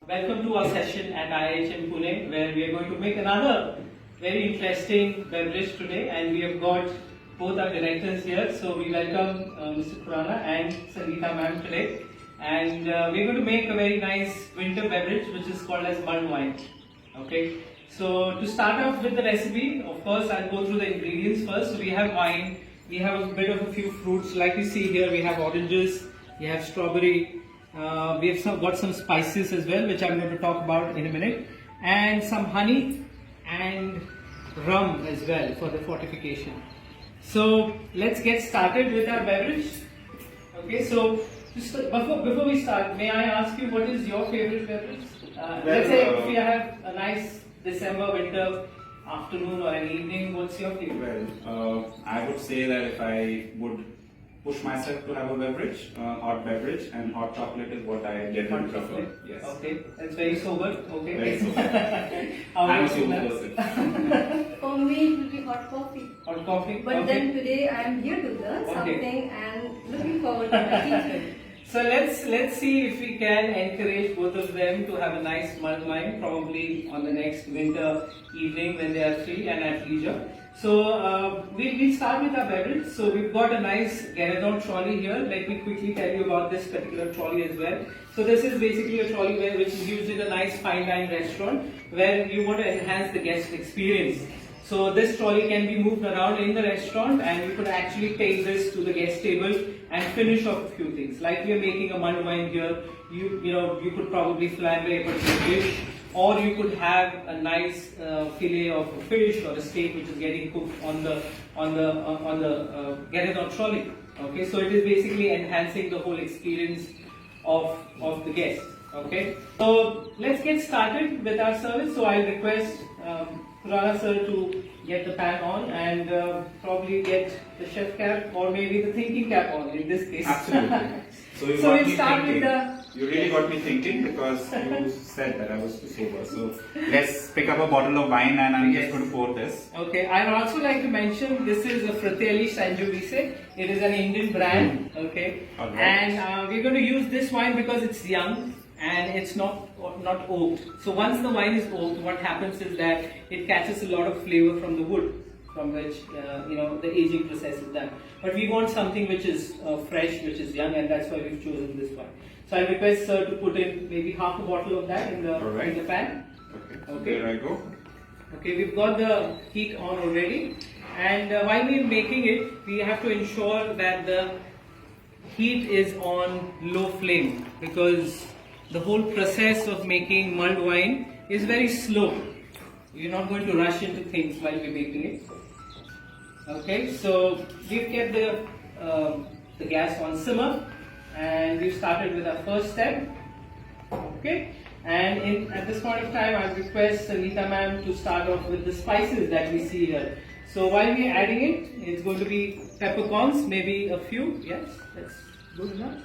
Welcome to our session at IIHM Pune, where we are going to make another very interesting beverage today, and we have got both our directors here. So we welcome Mr. Khurana and Sangeeta ma'am today, and we're going to make a very nice winter beverage which is called as mulled wine. Okay. So to start off with the recipe, of course, I'll go through the ingredients first. So we have wine, we have a bit of a few fruits. Like you see here, we have oranges, we have strawberry. We have got some spices as well, which I'm going to talk about in a minute, and some honey and rum as well for the fortification. So let's get started with our beverage. Okay, so before we start, may I ask you what is your favorite beverage? Let's say if you have a nice December winter afternoon or an evening, what's your favorite? Well, I would say that if I would push myself to have a beverage, hot beverage, and hot chocolate is what I generally prefer. Yes. Okay, that's very sober. Okay. Very sober. I'm a sober person. For me, it will be hot coffee. Hot coffee. But okay. then today I am here to learn something and looking forward to my teacher. So let's see if we can encourage both of them to have a nice mulled wine, probably on the next winter evening when they are free and at leisure. So we'll start with our beverage. So we've got a nice Guénédon trolley here. Let me quickly tell you about this particular trolley as well. So this is basically a trolley which is used in a nice fine dine restaurant where you want to enhance the guest experience. So this trolley can be moved around in the restaurant, and you could actually take this to the guest table and finish off a few things. Like we are making a mulled wine here, you could probably flambe a particular dish, or you could have a nice fillet of a fish or a steak which is getting cooked on the Guénédon trolley. Okay, so it is basically enhancing the whole experience of the guest. Okay, so let's get started with our service. So I'll request Khurana sir to get the pan on and probably get the chef cap or maybe the thinking cap on in this case. Absolutely. So you So got we'll me start thinking. with the. You really got me thinking because you said that I was too sober. So let's pick up a bottle of wine and I'm Yes. just going to pour this. Okay, I'd also like to mention this is a Fratelli Sangiovese. It is an Indian brand. Okay, Alright. and we're going to use this wine because it's young and it's not oaked. So once the wine is oaked, what happens is that it catches a lot of flavor from the wood, from which the aging process is done. But we want something which is fresh, which is young, and that's why we've chosen this one. So I request sir to put in maybe half a bottle of that in the pan. Okay. Okay. There I go. Okay, we've got the heat on already, and while we're making it, we have to ensure that the heat is on low flame, because the whole process of making mulled wine is very slow. You're not going to rush into things while we're making it. Okay, so we've kept the gas on simmer, and we've started with our first step. Okay, and at this point of time, I request Sangeeta ma'am to start off with the spices that we see here. So while we're adding it, it's going to be peppercorns, maybe a few. Yes, that's good enough.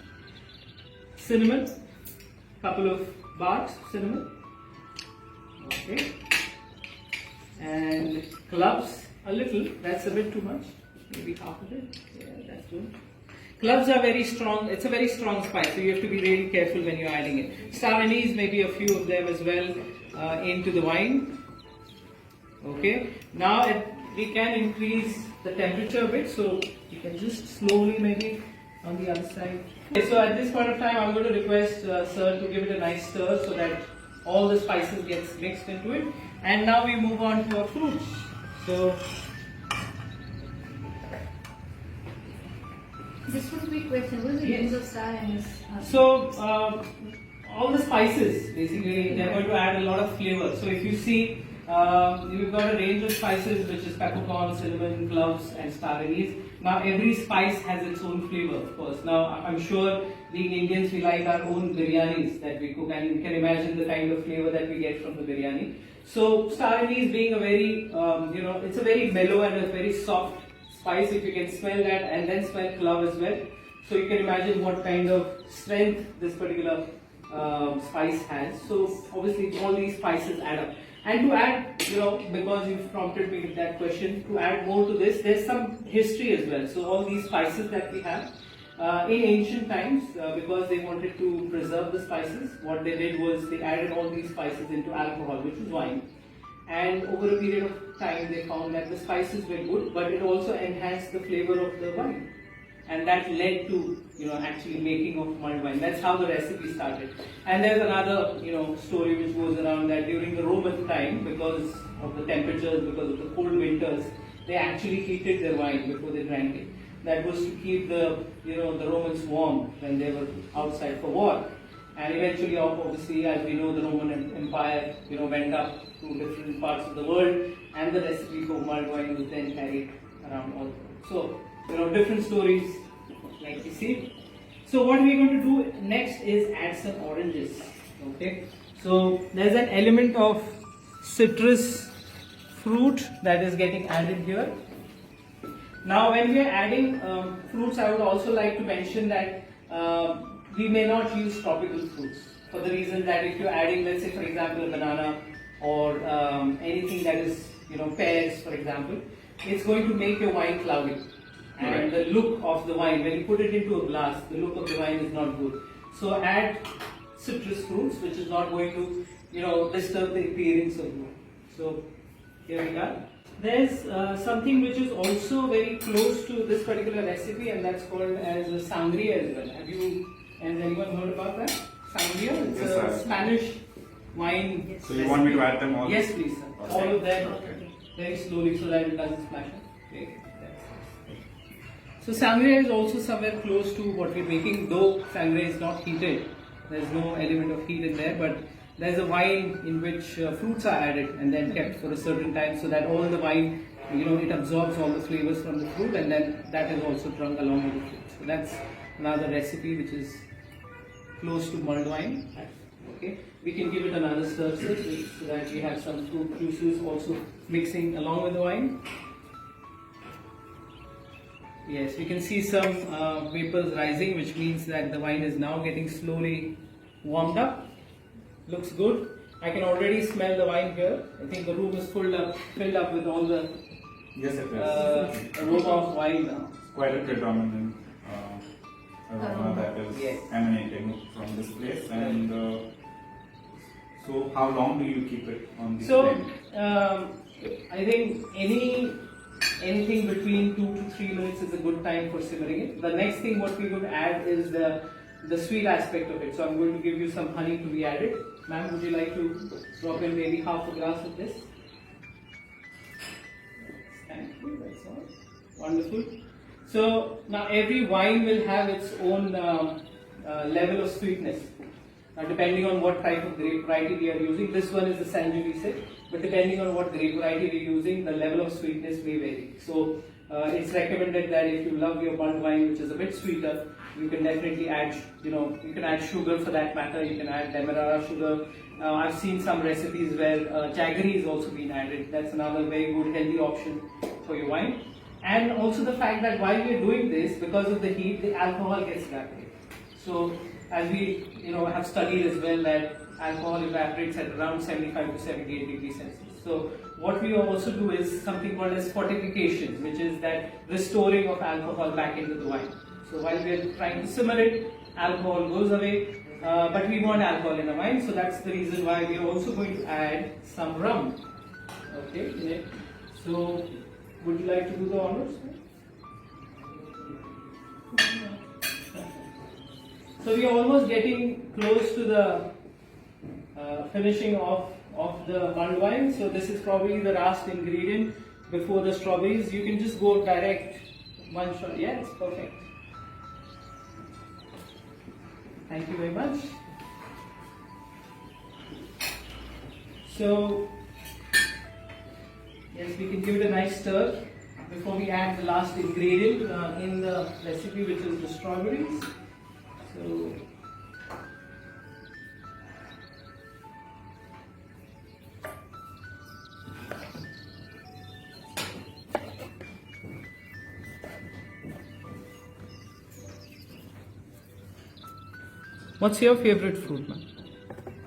Cinnamon, couple of bars cinnamon. Okay, and cloves, a little. That's a bit too much. Maybe half of it. Yeah, that's good. Cloves are very strong. It's a very strong spice, so you have to be really careful when you're adding it. Star anise, maybe a few of them as well into the wine. Okay. Now we can increase the temperature a bit, so you can just slowly maybe on the other side. Okay, so at this point of time, I'm going to request sir to give it a nice stir so that all the spices gets mixed into it. And now we move on to our fruits. So. Just one quick question. What is the Yes. use of star anise? So, all the spices, basically, they're going to add a lot of flavor. So, if you see, we've got a range of spices, which is peppercorn, cinnamon, cloves, and star anise. Now, every spice has its own flavor, of course. Now, I'm sure being Indians, we like our own biryanis that we cook, and you can imagine the kind of flavor that we get from the biryani. So, star anise being a very, it's a very mellow and a very soft spice, if you can smell that, and then smell clove as well. So you can imagine what kind of strength this particular spice has. So obviously all these spices add up. And to add, because you've prompted me with that question, to add more to this, there's some history as well. So all these spices that we have, in ancient times, because they wanted to preserve the spices, what they did was they added all these spices into alcohol, which was wine. And over a period of time, they found that the spices were good, but it also enhanced the flavor of the wine. And that led to, actually making of mulled wine. That's how the recipe started. And there's another, story which goes around that during the Roman time, because of the temperatures, because of the cold winters, they actually heated their wine before they drank it. That was to keep the Romans warm when they were outside for war. And eventually, obviously, as we know, the Roman Empire, went up to different parts of the world, and the recipe for mulled wine was then carried around all the world. So, different stories, like you see. So, what we're going to do next is add some oranges. Okay. So, there's an element of citrus fruit that is getting added here. Now, when we are adding fruits, I would also like to mention that we may not use tropical fruits, for the reason that if you're adding, let's say, for example, a banana or anything that is, pears, for example, it's going to make your wine cloudy. And the look of the wine, when you put it into a glass, the look of the wine is not good. So add citrus fruits, which is not going to, disturb the appearance of the wine. So here we are. There's something which is also very close to this particular recipe, and that's called as a sangria as well. Has anyone heard about that? Sangria? It's a Spanish wine. Yes. So you want me to add them all? Yes, please, sir. Okay. All of them Okay. very slowly so that it doesn't splash up. Okay. So sangria is also somewhere close to what we're making, though sangria is not heated. There's no element of heat in there, but there's a wine in which fruits are added and then kept for a certain time, so that all the wine, it absorbs all the flavors from the fruit, and then that is also drunk along with the fruit. So that's another recipe which is close to mulled wine. Okay, we can give it another stir so that we have some fruit juices also mixing along with the wine. Yes, we can see some vapors rising, which means that the wine is now getting slowly warmed up. Looks good. I can already smell the wine here. I think the room is filled up with all the Yes, it is. aroma of wine now. It's quite a predominant aroma that is Yes. emanating from this place. And so, how long do you keep it on the So, flame? I think anything between 2 to 3 minutes is a good time for simmering it. The next thing what we would add is the sweet aspect of it. So I'm going to give you some honey to be added. Ma'am, would you like to drop in maybe half a glass of this? Thank you, that's all. Wonderful. So now every wine will have its own level of sweetness. Depending on what type of grape variety we are using, this one is the Sangiovese, but depending on what grape variety we are using, the level of sweetness may vary. So it's recommended that if you love your mulled wine, which is a bit sweeter, you can definitely add, you can add sugar for that matter. You can add demerara sugar. I've seen some recipes where jaggery is also being added. That's another very good healthy option for your wine. And also the fact that while we are doing this, because of the heat, the alcohol gets evaporated. So as we have studied as well, that alcohol evaporates at around 75 to 78 degrees Celsius. So what we also do is something called as fortification, which is that restoring of alcohol back into the wine. So while we are trying to simmer it, alcohol goes away, but we want alcohol in the wine, so that's the reason why we are also going to add some rum. Okay, in it. So would you like to do the honors? So we are almost getting close to the finishing of the mulled wine. So this is probably the last ingredient before the strawberries. You can just go direct one shot. Yeah, it's perfect. Thank you very much. So yes, we can give it a nice stir before we add the last ingredient in the recipe, which is the strawberries. So what's your favorite fruit, man?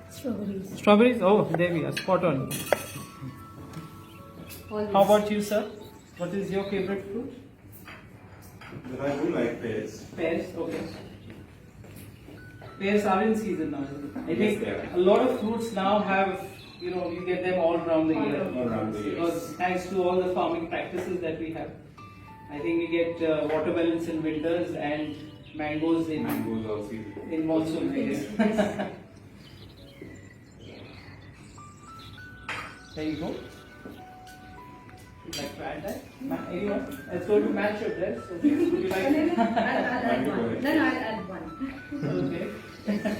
Strawberries. Strawberries? Oh, there we are, spot on. Always. How about you, sir? What is your favorite fruit? But I do like pears. Pears, okay. Pears are in season now, isn't it? I Yes, think they are. a lot of fruits now have, you get them all around the year. All around the year. Because thanks to all the farming practices that we have. I think we get watermelons in winters and mangoes in Mangoes also. monsoon. Yes, There yes. you go. Would you like to add that? Anyone? Let's go to match your dress. So would you like No, no, to? I'll add Go one. ahead. No, I'll add one. Okay.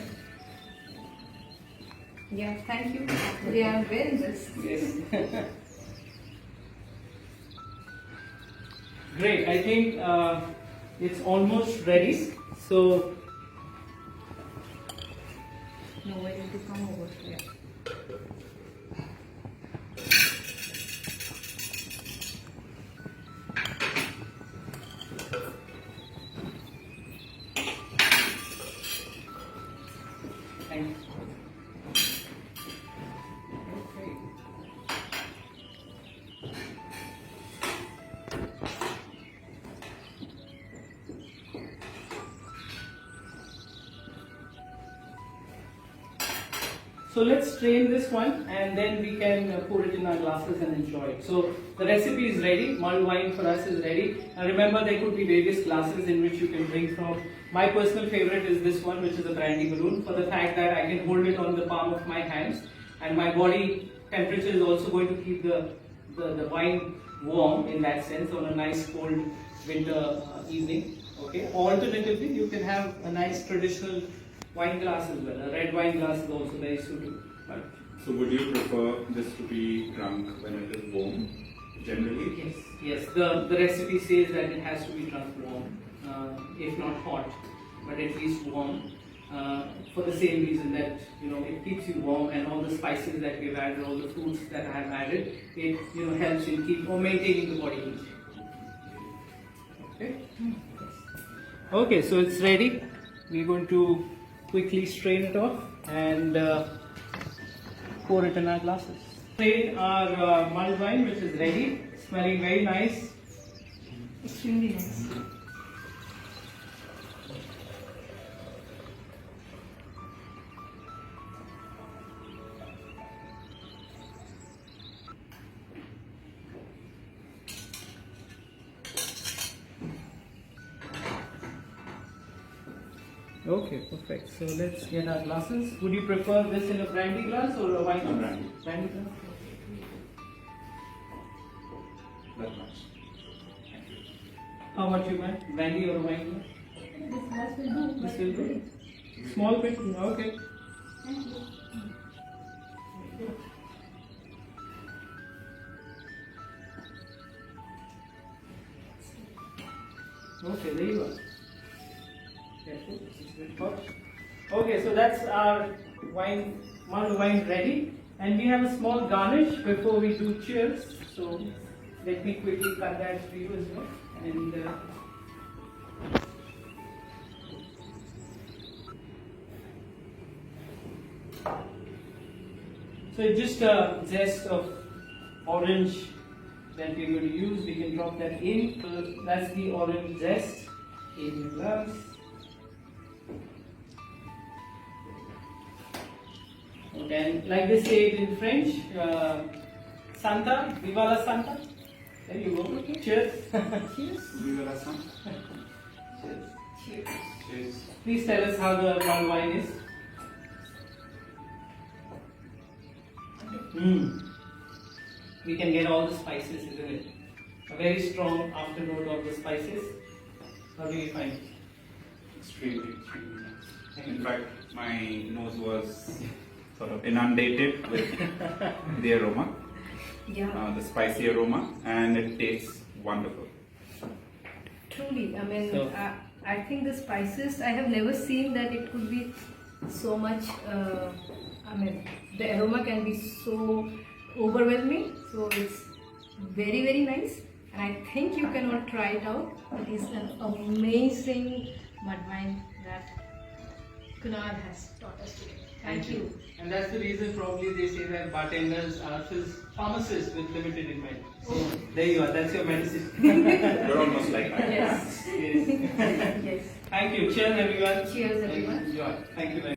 Yeah, thank you. We are wearing this. Yes. Great. I think it's almost ready. So No, I need to come over here. thank you. Okay. So let's strain this one and then we can pour it in our glasses and enjoy it. So the recipe is ready, mulled wine for us is ready. And remember there could be various glasses in which you can drink from. My personal favorite is this one, which is a brandy balloon, for the fact that I can hold it on the palm of my hands and my body temperature is also going to keep the wine warm in that sense on a nice cold winter evening. Okay. Alternatively, you can have a nice traditional wine glass as well. A red wine glass is also very suitable. Right. So would you prefer this to be drunk when it is warm, generally? Yes, yes. The recipe says that it has to be drunk warm, if not hot, but at least warm. For the same reason that it keeps you warm, and all the spices that we've added, all the fruits that I have added, it helps in maintaining the body heat. Okay. Okay, so it's ready. We're going to quickly strain it off and pour it in our glasses. Strain our mulled wine, which is ready, smelling very nice. Extremely nice. Okay, perfect. So let's get our glasses. Would you prefer this in a brandy glass or a wine glass? Brandy. Brandy glass. That much. Thank you. How much you want? Brandy or a wine glass? This glass will do. This will do. Small bit. Okay. Thank you. Okay, there you go. Careful, this is a bit hot. Okay, so that's our mulled wine ready. And we have a small garnish before we do cheers. So let me quickly cut that for you as well. And so it's just a zest of orange that we're going to use. We can drop that in. So that's the orange zest in your glass. Okay, and like they say it in French, Santa, viva la Santa. There you go. Cheers. Cheers. Viva la San. Cheers. Cheers. Cheers. Please tell us how the mulled wine is. We can get all the spices, isn't it? A very strong afternote of the spices. How do you find it? Extremely, extremely nice. In fact, my nose was sort of inundated with the aroma, Yeah. the spicy aroma, and it tastes wonderful. Truly, I mean, So- I think the spices, I have never seen that it could be so much, I mean, the aroma can be so overwhelming. So it's very, very nice. And I think you can all try it out. It is an amazing mud wine that Kunal has taught us today. Thank you. And that's the reason probably they say that bartenders are pharmacists with limited inventory. So there you are. That's your medicine. You're almost like that. Yes. Yes. Yes. Thank you. Cheers, everyone. Cheers, everyone. Enjoy. Thank you very much.